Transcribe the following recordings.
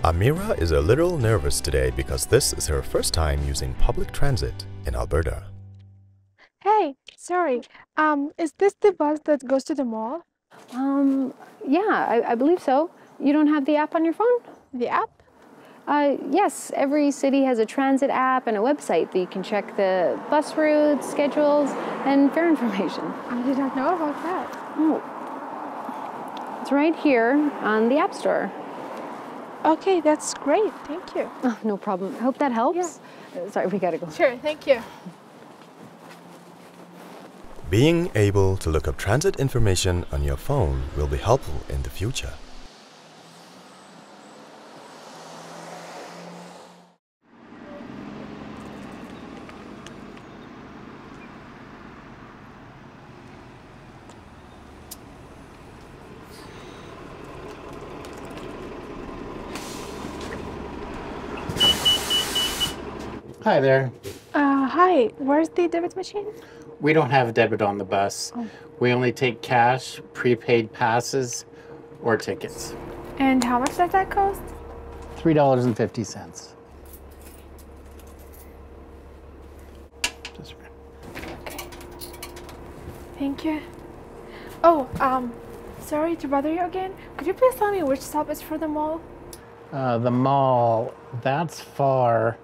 Amira is a little nervous today because this is her first time using public transit in Alberta. Hey, sorry. Is this the bus that goes to the mall? Yeah, I believe so. You don't have the app on your phone? The app? Yes, every city has a transit app and a website that you can check the bus routes, schedules, and fare information. I did not know about that. Oh, it's right here on the App Store. Okay, that's great. Thank you. Oh, no problem. I hope that helps. Sorry, we gotta go. Sure, thank you. Being able to look up transit information on your phone will be helpful in the future. Hi there. Hi. Where's the debit machine? We don't have debit on the bus. We only take cash, prepaid passes, or tickets. And how much does that cost? $3.50. Okay. Thank you. Oh, sorry to bother you again. Could you please tell me which stop is for the mall? The mall, that's far.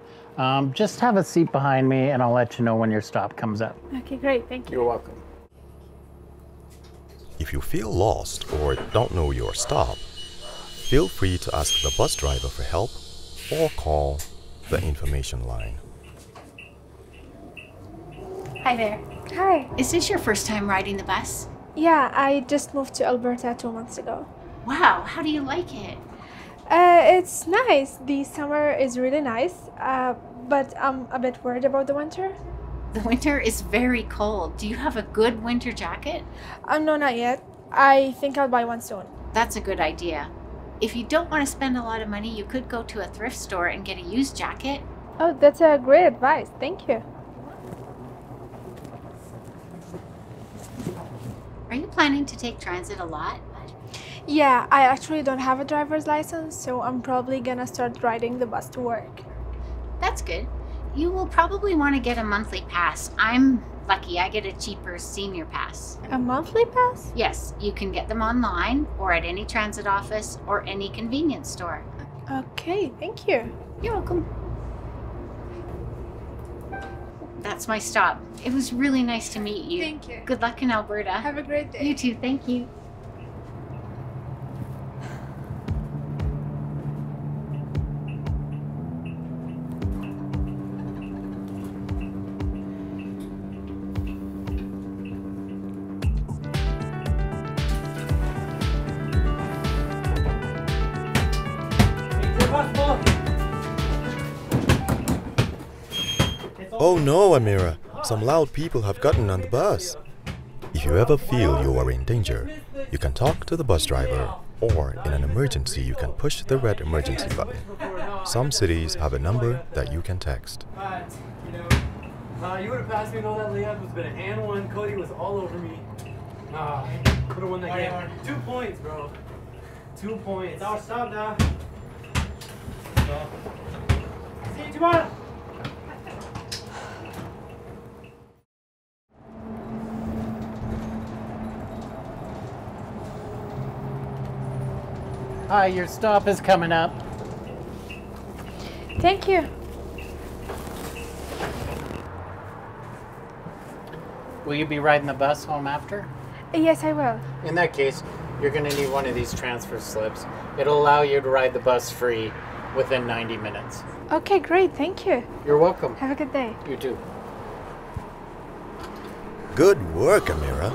Just have a seat behind me and I'll let you know when your stop comes up. Okay, great. Thank you. You're welcome. If you feel lost or don't know your stop, feel free to ask the bus driver for help or call the information line. Hi there. Hi. Is this your first time riding the bus? Yeah, I just moved to Alberta 2 months ago. Wow, how do you like it? It's nice. The summer is really nice, but I'm a bit worried about the winter. The winter is very cold. Do you have a good winter jacket? No, not yet. I think I'll buy one soon. That's a good idea. If you don't want to spend a lot of money, you could go to a thrift store and get a used jacket. Oh, that's a great advice. Thank you. Are you planning to take transit a lot? Yeah, I actually don't have a driver's license, so I'm probably gonna start riding the bus to work. That's good. You will probably want to get a monthly pass. I'm lucky. I get a cheaper senior pass. A monthly pass? Yes, you can get them online or at any transit office or any convenience store. Okay, thank you. You're welcome. That's my stop. It was really nice to meet you. Thank you. Good luck in Alberta. Have a great day. You too. Thank you. Oh no, Amira! Some loud people have gotten on the bus. If you ever feel you are in danger, you can talk to the bus driver, or in an emergency you can push the red emergency button. Some cities have a number that you can text. You would have passed me and all that layup was been a hand one. Cody was all over me. Could have won that game. 2 points, bro. 2 points. It's our stop now. See you tomorrow. Hi, your stop is coming up. Thank you. Will you be riding the bus home after? Yes, I will. In that case, you're going to need one of these transfer slips. It'll allow you to ride the bus free within 90 minutes. Okay, great. Thank you. You're welcome. Have a good day. You too. Good work, Amira!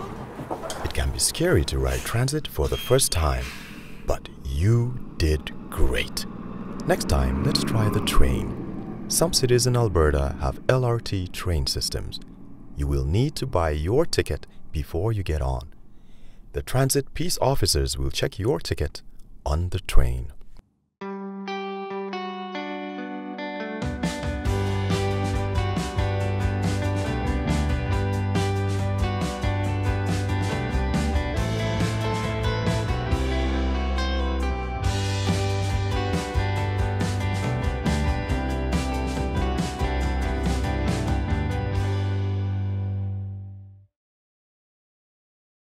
It can be scary to ride transit for the first time, but you did great. Next time, let's try the train. Some cities in Alberta have LRT train systems. You will need to buy your ticket before you get on. The transit peace officers will check your ticket on the train.